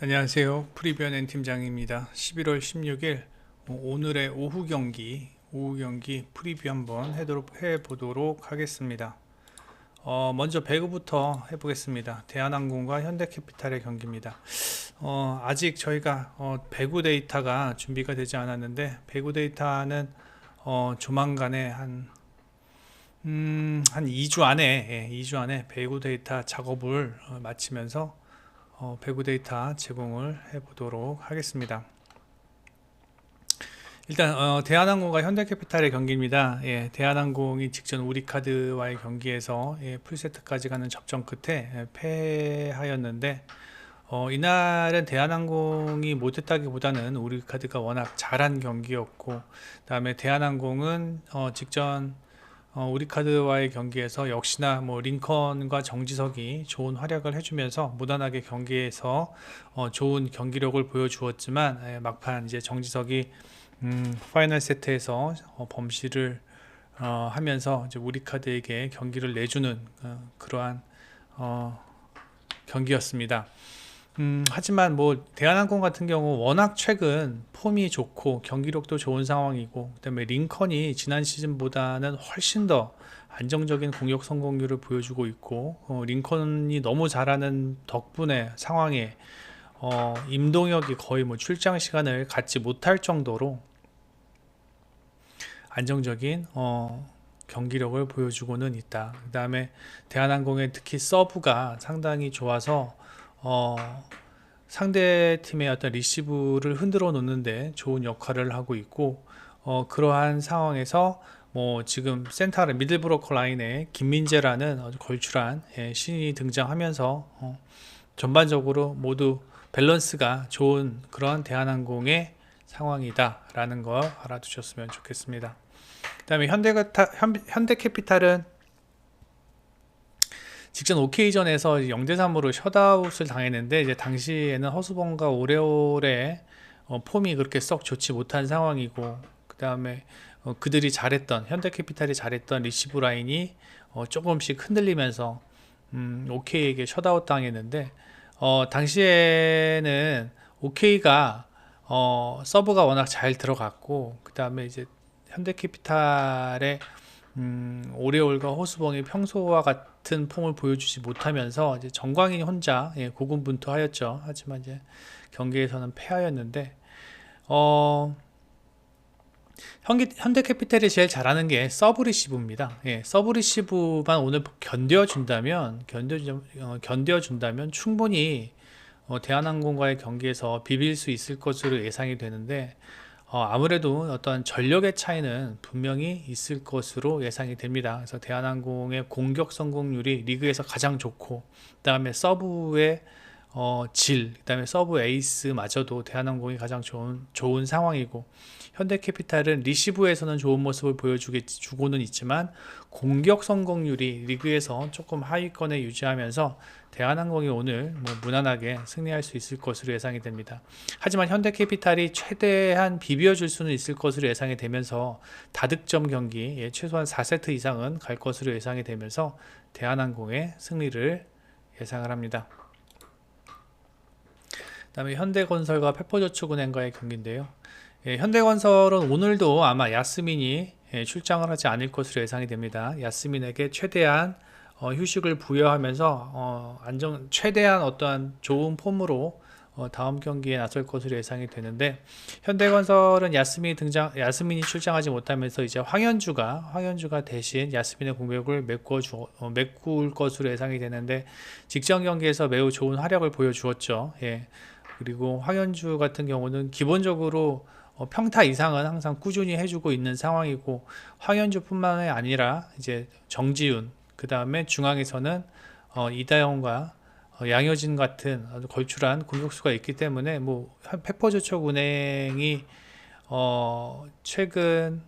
안녕하세요. 프리뷰어낸 팀장입니다. 11월 16일 오늘의 오후 경기 프리뷰 한번 해보도록 하겠습니다. 먼저 배구부터 해보겠습니다. 대한항공과 현대캐피탈의 경기입니다. 아직 저희가 배구 데이터가 준비가 되지 않았는데, 배구 데이터는 조만간에 한 2주 안에 2주 안에 배구 데이터 작업을 마치면서 배구 데이터 제공을 해보도록 하겠습니다. 일단 대한항공과 현대캐피탈의 경기입니다. 대한항공이 직전 우리카드와의 경기에서 풀세트까지 가는 접전 끝에 패하였는데, 이날은 대한항공이 못했다기보다는 우리카드가 워낙 잘한 경기였고, 그 다음에 대한항공은 직전 우리카드와의 경기에서 역시나 링컨과 정지석이 좋은 활약을 해주면서 무난하게 경기에서 좋은 경기력을 보여주었지만, 막판 이제 정지석이 파이널 세트에서 범실을 하면서 이제 우리카드에게 경기를 내주는 그러한 경기였습니다. 하지만 대한항공 같은 경우 워낙 최근 폼이 좋고 경기력도 좋은 상황이고, 그다음에 링컨이 지난 시즌보다는 훨씬 더 안정적인 공격 성공률을 보여주고 있고, 링컨이 너무 잘하는 덕분에 상황에 임동혁이 거의 출장 시간을 갖지 못할 정도로 안정적인 경기력을 보여주고는 있다. 그 다음에 대한항공의 특히 서브가 상당히 좋아서 상대 팀의 어떤 리시브를 흔들어 놓는데 좋은 역할을 하고 있고, 그러한 상황에서 지금 센터 미들브로커 라인에 김민재라는 아주 걸출한 신인이 등장하면서 전반적으로 모두 밸런스가 좋은 그런 대한항공의 상황이다 라는 거 알아두셨으면 좋겠습니다. 그 다음에 현대캐피탈은 직전 OK전에서 0대3으로 셧아웃을 당했는데, 이제 당시에는 허수범과 오레올의 폼이 그렇게 썩 좋지 못한 상황이고, 그 다음에 그들이 잘했던, 현대캐피탈이 잘했던 리시브 라인이 조금씩 흔들리면서 OK에게 셧아웃 당했는데, 당시에는 OK가 서브가 워낙 잘 들어갔고, 그 다음에 이제 현대캐피탈의 오레올과 호수봉이 평소와 같은 폼을 보여주지 못하면서 이제 정광인이 혼자 고군분투하였죠. 하지만 이제 경기에서는 패하였는데, 현대캐피탈이 제일 잘하는 게 서브 리시브입니다. 서브 리시브만 오늘 견뎌준다면 충분히 대한항공과의 경기에서 비빌 수 있을 것으로 예상이 되는데, 아무래도 어떤 전력의 차이는 분명히 있을 것으로 예상이 됩니다. 그래서 대한항공의 공격 성공률이 리그에서 가장 좋고, 그 다음에 서브의 그 다음에 서브 에이스마저도 대한항공이 가장 좋은 상황이고, 현대캐피탈은 리시브에서는 좋은 모습을 보여주고는 있지만 공격 성공률이 리그에서 조금 하위권에 유지하면서 대한항공이 오늘 무난하게 승리할 수 있을 것으로 예상이 됩니다. 하지만 현대캐피탈이 최대한 비벼줄 수는 있을 것으로 예상이 되면서 다득점 경기 최소한 4세트 이상은 갈 것으로 예상이 되면서 대한항공의 승리를 예상을 합니다. 그 다음에 현대건설과 페퍼저축은행과의 경기인데요. 현대건설은 오늘도 아마 야스민이 출장을 하지 않을 것으로 예상이 됩니다. 야스민에게 최대한 휴식을 부여하면서 최대한 어떠한 좋은 폼으로 다음 경기에 나설 것으로 예상이 되는데, 현대건설은 야스민이 출장하지 못하면서 이제 황현주가 대신 야스민의 공격을 메꿀 것으로 예상이 되는데, 직전 경기에서 매우 좋은 활약을 보여주었죠. 그리고 황현주 같은 경우는 기본적으로 평타 이상은 항상 꾸준히 해주고 있는 상황이고, 황현주뿐만 아니라 이제 정지훈, 그 다음에 중앙에서는 이다영과 양효진 같은 아주 걸출한 공격수가 있기 때문에 페퍼저축은행이 최근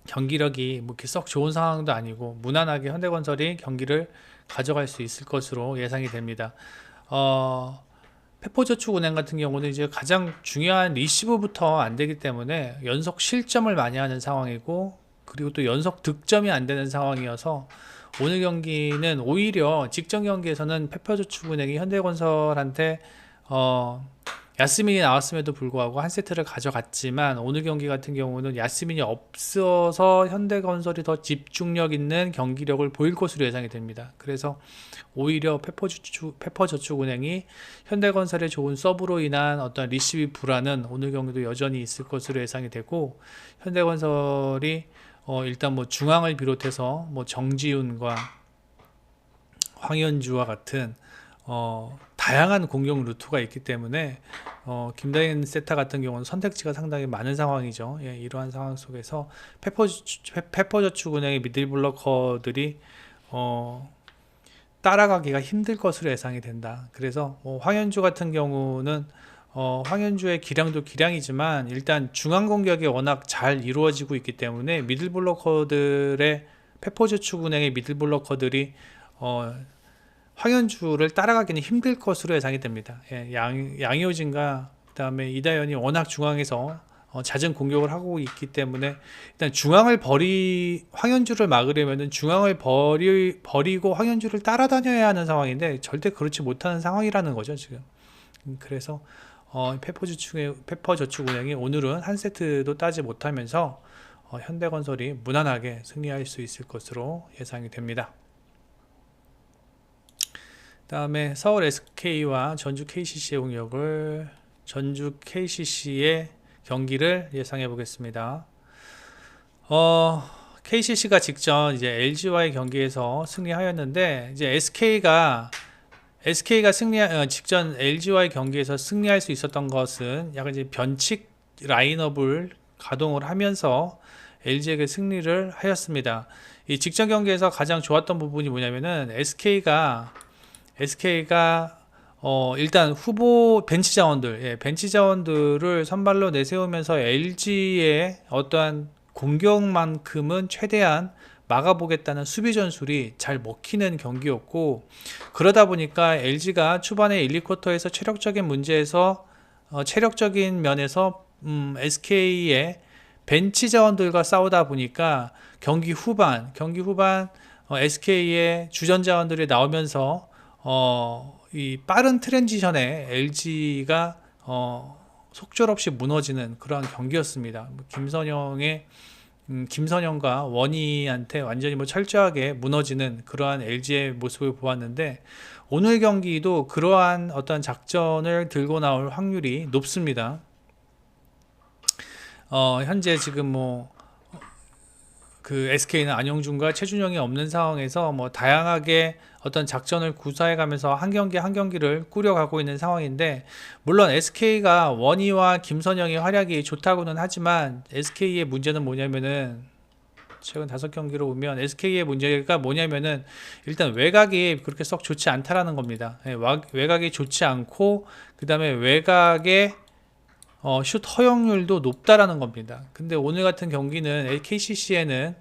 경기력이 이렇게 썩 좋은 상황도 아니고 무난하게 현대건설이 경기를 가져갈 수 있을 것으로 예상이 됩니다. 페퍼저축은행 같은 경우는 이제 가장 중요한 리시브부터 안 되기 때문에 연속 실점을 많이 하는 상황이고, 그리고 또 연속 득점이 안 되는 상황이어서 오늘 경기는 오히려 직전 경기에서는 페퍼저축은행이 현대건설한테 야스민이 나왔음에도 불구하고 한 세트를 가져갔지만 오늘 경기 같은 경우는 야스민이 없어서 현대건설이 더 집중력 있는 경기력을 보일 것으로 예상이 됩니다. 그래서 오히려 페퍼저축은행이 현대건설의 좋은 서브로 인한 어떤 리시브 불안은 오늘 경기도 여전히 있을 것으로 예상이 되고, 현대건설이 일단 뭐 중앙을 비롯해서 뭐 정지훈과 황현주와 같은 다양한 공격 루트가 있기 때문에 김다인 세타 같은 경우는 선택지가 상당히 많은 상황이죠. 예, 이러한 상황 속에서 페퍼저축은행의 미들블러커들이 따라가기가 힘들 것으로 예상이 된다. 그래서 황현주 같은 경우는 황현주의 기량도 기량이지만 일단 중앙 공격이 워낙 잘 이루어지고 있기 때문에 페퍼저축은행의 미들블러커들이 황현주를 따라가기는 힘들 것으로 예상이 됩니다. 예, 양효진과 그다음에 이다현이 워낙 중앙에서 잦은 공격을 하고 있기 때문에 일단 황현주를 막으려면은 중앙을 버리고 황현주를 따라다녀야 하는 상황인데 절대 그렇지 못하는 상황이라는 거죠, 지금. 그래서 페퍼저축은행이 오늘은 한 세트도 따지 못하면서 현대건설이 무난하게 승리할 수 있을 것으로 예상이 됩니다. 다음에 서울 SK와 전주 KCC의 전주 KCC의 경기를 예상해 보겠습니다. KCC가 직전 이제 LG와의 경기에서 승리하였는데, 이제 SK가 직전 LG와의 경기에서 승리할 수 있었던 것은 약간 이제 변칙 라인업을 가동을 하면서 LG에게 승리를 하였습니다. 이 직전 경기에서 가장 좋았던 부분이 뭐냐면은 SK가 일단 후보 벤치 자원들을 선발로 내세우면서 LG의 어떠한 공격만큼은 최대한 막아보겠다는 수비 전술이 잘 먹히는 경기였고, 그러다 보니까 LG가 초반에 1, 2쿼터에서 체력적인 면에서 SK의 벤치 자원들과 싸우다 보니까 경기 후반 SK의 주전 자원들이 나오면서 이 빠른 트랜지션에 LG가 속절없이 무너지는 그러한 경기였습니다. 김선영과 원희한테 완전히 철저하게 무너지는 그러한 LG의 모습을 보았는데, 오늘 경기도 그러한 어떤 작전을 들고 나올 확률이 높습니다. 현재 지금 그 SK는 안영준과 최준영이 없는 상황에서 다양하게 어떤 작전을 구사해가면서 한 경기 한 경기를 꾸려가고 있는 상황인데, 물론 SK가 원희와 김선영의 활약이 좋다고는 하지만 SK의 문제는 뭐냐면은, 최근 5경기로 보면 SK의 문제가 뭐냐면은 일단 외곽이 그렇게 썩 좋지 않다라는 겁니다. 외곽이 좋지 않고 그 다음에 외곽의 슛 허용률도 높다라는 겁니다. 근데 오늘 같은 경기는 KCC에는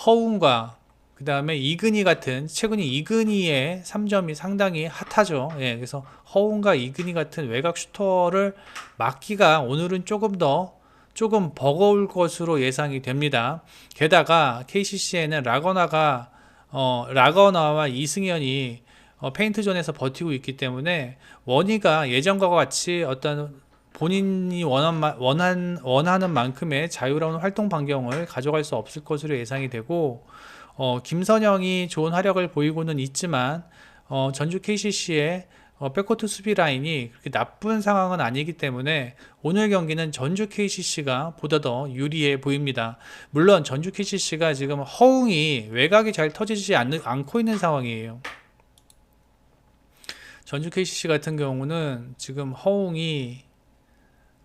허웅과 그 다음에 이근희 같은, 최근에 이근희의 3점이 상당히 핫하죠. 예, 그래서 허웅과 이근희 같은 외곽 슈터를 막기가 오늘은 조금 버거울 것으로 예상이 됩니다. 게다가 KCC에는 라거나와 이승현이 페인트존에서 버티고 있기 때문에 원희가 예전과 같이 어떤 본인이 원하는 만큼의 자유로운 활동 반경을 가져갈 수 없을 것으로 예상이 되고, 김선영이 좋은 활약을 보이고는 있지만 전주 KCC의 백코트 수비 라인이 그렇게 나쁜 상황은 아니기 때문에 오늘 경기는 전주 KCC가 보다 더 유리해 보입니다. 물론 전주 KCC가 지금 허웅이 외곽이 잘 터지지 않고 있는 상황이에요. 전주 KCC 같은 경우는 지금 허웅이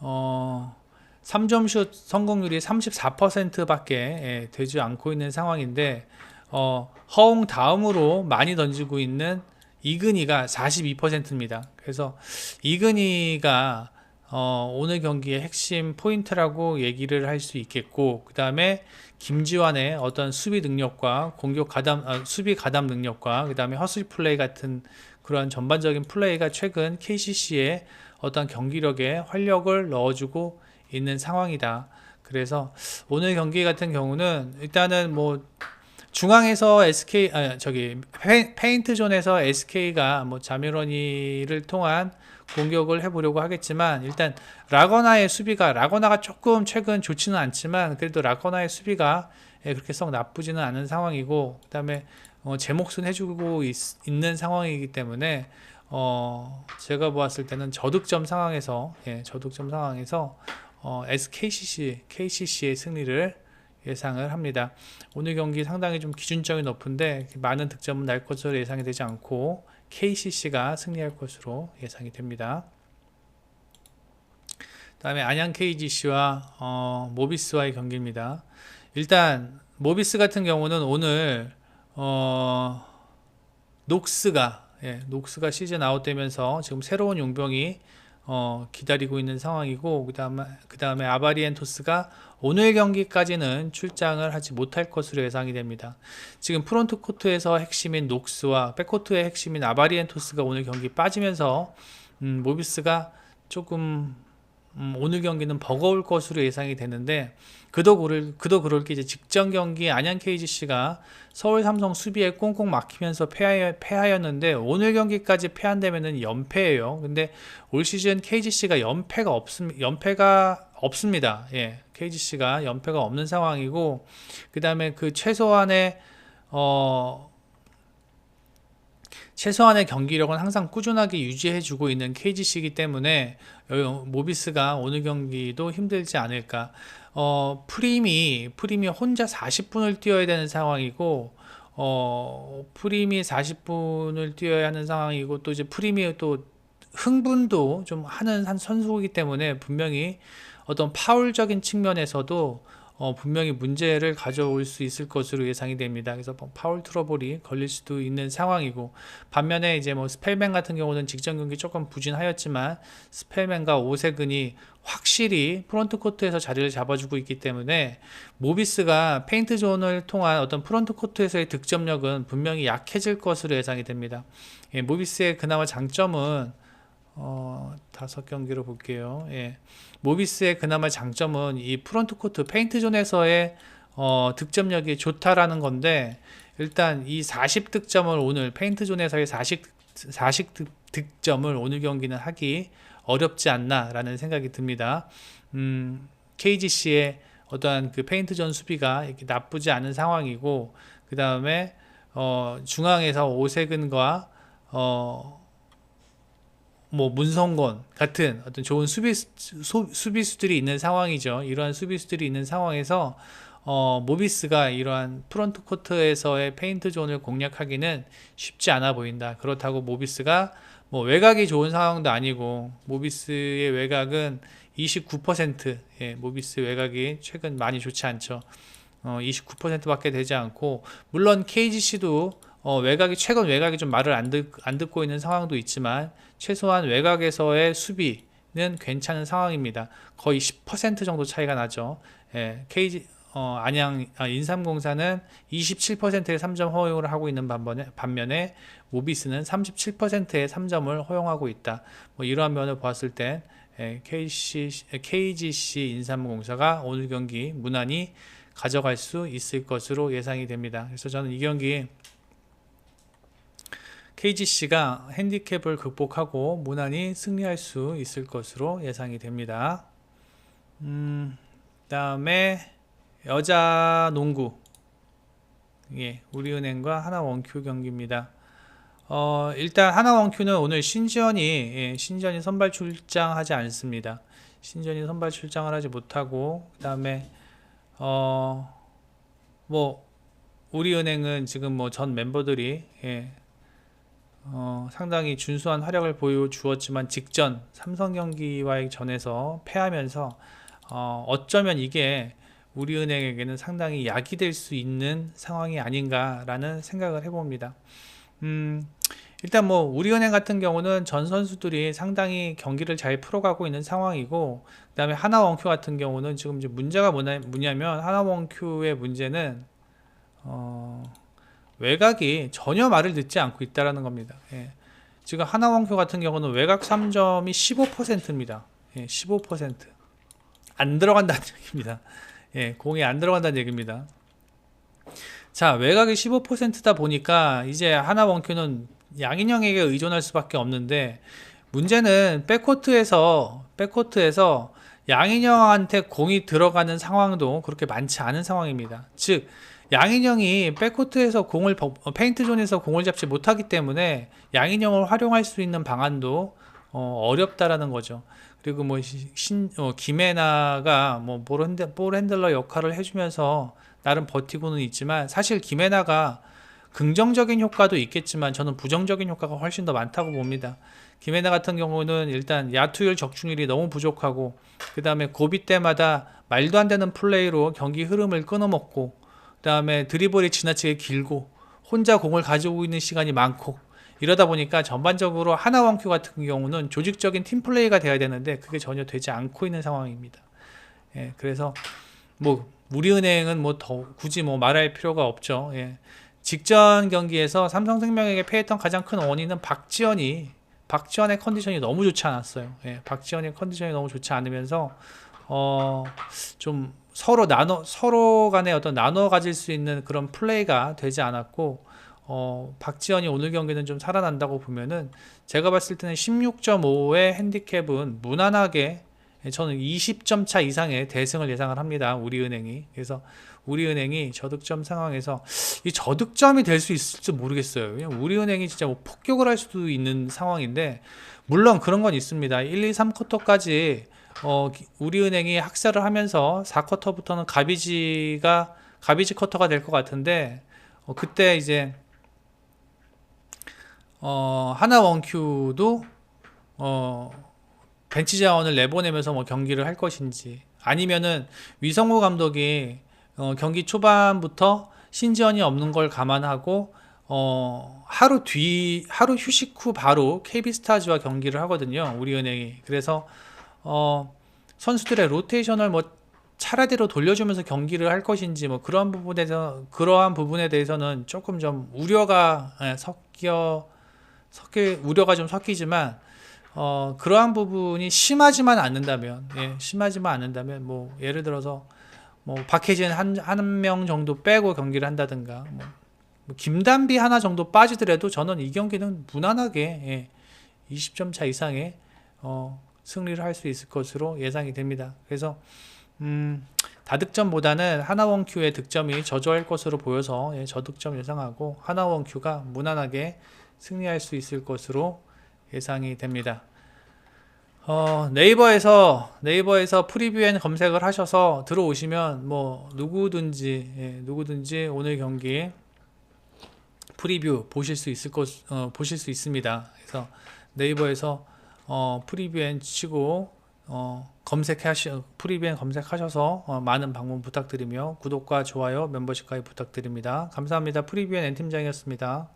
3점 슛 성공률이 34%밖에 되지 않고 있는 상황인데, 허웅 다음으로 많이 던지고 있는 이근희가 42%입니다. 그래서 이근희가 오늘 경기의 핵심 포인트라고 얘기를 할 수 있겠고, 그 다음에 김지환의 어떤 수비 능력과 수비 가담 능력과 그 다음에 허슬 플레이 같은 그런 전반적인 플레이가 최근 KCC의 어떤 경기력에 활력을 넣어주고 있는 상황이다. 그래서 오늘 경기 같은 경우는 일단은 중앙에서 SK 저기 페인트 존에서 SK가 뭐 자미러니를 통한 공격을 해보려고 하겠지만 일단 라거나가 조금 최근 좋지는 않지만 그래도 라거나의 수비가 그렇게 썩 나쁘지는 않은 상황이고 그다음에 제 몫은 해주고 있는 상황이기 때문에 제가 보았을 때는 저득점 상황에서 KCC의 승리를 예상을 합니다. 오늘 경기 상당히 좀 기준점이 높은데 많은 득점은 날 것으로 예상이 되지 않고 KCC가 승리할 것으로 예상이 됩니다. 다음에 안양 KGC와 모비스와의 경기입니다. 일단 모비스 같은 경우는 오늘 녹스가 시즌 아웃되면서 지금 새로운 용병이 기다리고 있는 상황이고 그 다음에 아바리엔토스가 오늘 경기까지는 출장을 하지 못할 것으로 예상이 됩니다. 지금 프론트 코트에서 핵심인 녹스와 백코트의 핵심인 아바리엔토스가 오늘 경기 빠지면서 모비스가 조금 오늘 경기는 버거울 것으로 예상이 되는데 그도 그럴 게 이제 직전 경기 안양 KGC가 서울 삼성 수비에 꽁꽁 막히면서 패하였는데 오늘 경기까지 패한다면은 연패예요. 근데 올 시즌 KGC가 연패가 없습니다. 예, KGC가 연패가 없는 상황이고 그 다음에 그 최소한의 경기력은 항상 꾸준하게 유지해주고 있는 KGC이기 때문에 모비스가 오늘 경기도 힘들지 않을까. 프림이 혼자 40분을 뛰어야 되는 상황이고, 프림이 40분을 뛰어야 하는 상황이고, 또 이제 프림이 또 흥분도 좀 하는 한 선수이기 때문에 분명히 어떤 파울적인 측면에서도 분명히 문제를 가져올 수 있을 것으로 예상이 됩니다. 그래서 파울 트러블이 걸릴 수도 있는 상황이고 반면에 이제 뭐 스펠맨 같은 경우는 직전 경기 조금 부진하였지만 스펠맨과 오세근이 확실히 프론트 코트에서 자리를 잡아주고 있기 때문에 모비스가 페인트 존을 통한 어떤 프론트 코트에서의 득점력은 분명히 약해질 것으로 예상이 됩니다. 예, 모비스의 그나마 장점은 5경기로 볼게요. 예. 모비스의 그나마 장점은 이 프론트 코트 페인트 존에서의 득점력이 좋다라는 건데 일단 이 40득점을 오늘 페인트 존에서의 40득점을 오늘 경기는 하기 어렵지 않나라는 생각이 듭니다. KGC의 어떠한 그 페인트 존 수비가 이렇게 나쁘지 않은 상황이고 그 다음에 중앙에서 오세근과 뭐 문성곤 같은 어떤 좋은 수비수들이 있는 상황이죠. 이러한 수비수들이 있는 상황에서 모비스가 이러한 프론트 코트에서의 페인트 존을 공략하기는 쉽지 않아 보인다. 그렇다고 모비스가 뭐 외곽이 좋은 상황도 아니고 모비스의 외곽은 29%, 예, 모비스 외곽이 최근 많이 좋지 않죠. 29%밖에 되지 않고 물론 KGC도 최근 외곽이 좀 말을 안 듣고 있는 상황도 있지만 최소한 외곽에서의 수비는 괜찮은 상황입니다. 거의 10% 정도 차이가 나죠. 예, 인삼공사는 27%의 3점 허용을 하고 있는 반면에 모비스는 37%의 3점을 허용하고 있다. 뭐 이러한 면을 보았을 때 KGC 인삼공사가 오늘 경기 무난히 가져갈 수 있을 것으로 예상이 됩니다. 그래서 저는 이 경기 KGC가 핸디캡을 극복하고 무난히 승리할 수 있을 것으로 예상이 됩니다. 다음에 여자 농구, 예, 우리은행과 하나원큐 경기입니다. 일단 하나원큐는 오늘 신지현이 선발 출장하지 않습니다. 신지현이 선발 출장을 하지 못하고 그 다음에 뭐 우리은행은 지금 뭐 전 멤버들이 상당히 준수한 활약을 보여주었지만 직전 삼성 경기와의 전에서 패하면서 어쩌면 이게 우리은행에게는 상당히 약이 될 수 있는 상황이 아닌가라는 생각을 해봅니다. 일단 뭐 우리은행 같은 경우는 전 선수들이 상당히 경기를 잘 풀어가고 있는 상황이고 그 다음에 하나원큐 같은 경우는 지금 이제 문제가 뭐냐면 하나원큐의 문제는 외곽이 전혀 말을 듣지 않고 있다라는 겁니다. 예. 지금 하나원큐 같은 경우는 외곽 3점이 15%입니다. 예, 15%. 안 들어간다는 얘기입니다. 예, 공이 안 들어간다는 얘기입니다. 자, 외곽이 15%다 보니까 이제 하나 원큐는 양인영에게 의존할 수밖에 없는데, 문제는 백코트에서 양인영한테 공이 들어가는 상황도 그렇게 많지 않은 상황입니다. 즉, 양인영이 백코트에서 페인트 존에서 공을 잡지 못하기 때문에 양인영을 활용할 수 있는 방안도 어렵다라는 거죠. 그리고 뭐 김혜나가 뭐 볼 핸들러 역할을 해주면서 나름 버티고는 있지만, 사실 김혜나가 긍정적인 효과도 있겠지만 저는 부정적인 효과가 훨씬 더 많다고 봅니다. 김혜나 같은 경우는 일단 야투율 적중률이 너무 부족하고, 그 다음에 고비 때마다 말도 안 되는 플레이로 경기 흐름을 끊어먹고, 그 다음에 드리블이 지나치게 길고 혼자 공을 가지고 있는 시간이 많고, 이러다 보니까 전반적으로 하나 원큐 같은 경우는 조직적인 팀 플레이가 돼야 되는데 그게 전혀 되지 않고 있는 상황입니다. 예, 그래서 뭐 우리은행은 뭐 더 굳이 뭐 말할 필요가 없죠. 예. 직전 경기에서 삼성생명에게 패했던 가장 큰 원인은 박지현의 컨디션이 너무 좋지 않았어요. 예, 박지현의 컨디션이 너무 좋지 않으면서 좀 서로 간에 어떤 나눠 가질 수 있는 그런 플레이가 되지 않았고, 박지현이 오늘 경기는 좀 살아난다고 보면은, 제가 봤을 때는 16.5의 핸디캡은 무난하게, 저는 20점 차 이상의 대승을 예상을 합니다. 우리은행이. 그래서 우리은행이 저득점 상황에서 이 저득점이 될 수 있을지 모르겠어요. 그냥 우리은행이 진짜 뭐 폭격을 할 수도 있는 상황인데, 물론 그런 건 있습니다. 1, 2, 3쿼터까지 우리은행이 학살을 하면서 4쿼터부터는 가비지 쿼터가 될 것 같은데, 그때 이제 하나 원큐도 벤치 자원을 내보내면서 뭐 경기를 할 것인지, 아니면은 위성호 감독이 경기 초반부터 신지현이 없는 걸 감안하고 하루 휴식 후 바로 KB스타즈와 경기를 하거든요, 우리은행이. 그래서 선수들의 로테이션을 뭐 차례대로 돌려주면서 경기를 할 것인지, 뭐 그러한 부분에 대해서는 조금 좀 우려가 우려가 좀 섞이지만, 그러한 부분이 심하지만 않는다면, 뭐 예를 들어서 뭐 박해진 한 명 정도 빼고 경기를 한다든가, 뭐 김단비 하나 정도 빠지더라도 저는 이 경기는 무난하게 20점 차 이상의 승리를 할 수 있을 것으로 예상이 됩니다. 그래서 다득점보다는 하나원큐의 득점이 저조할 것으로 보여서 저득점 예상하고, 하나원큐가 무난하게 승리할 수 있을 것으로 예상이 됩니다. 네이버에서 프리뷰엔 검색을 하셔서 들어오시면 뭐 누구든지 오늘 경기 프리뷰 보실 수 있습니다. 그래서 네이버에서 프리뷰엔 치고 프리뷰엔 검색하셔서 많은 방문 부탁드리며 구독과 좋아요, 멤버십 가입 부탁드립니다. 감사합니다. 프리뷰엔 N팀장이었습니다.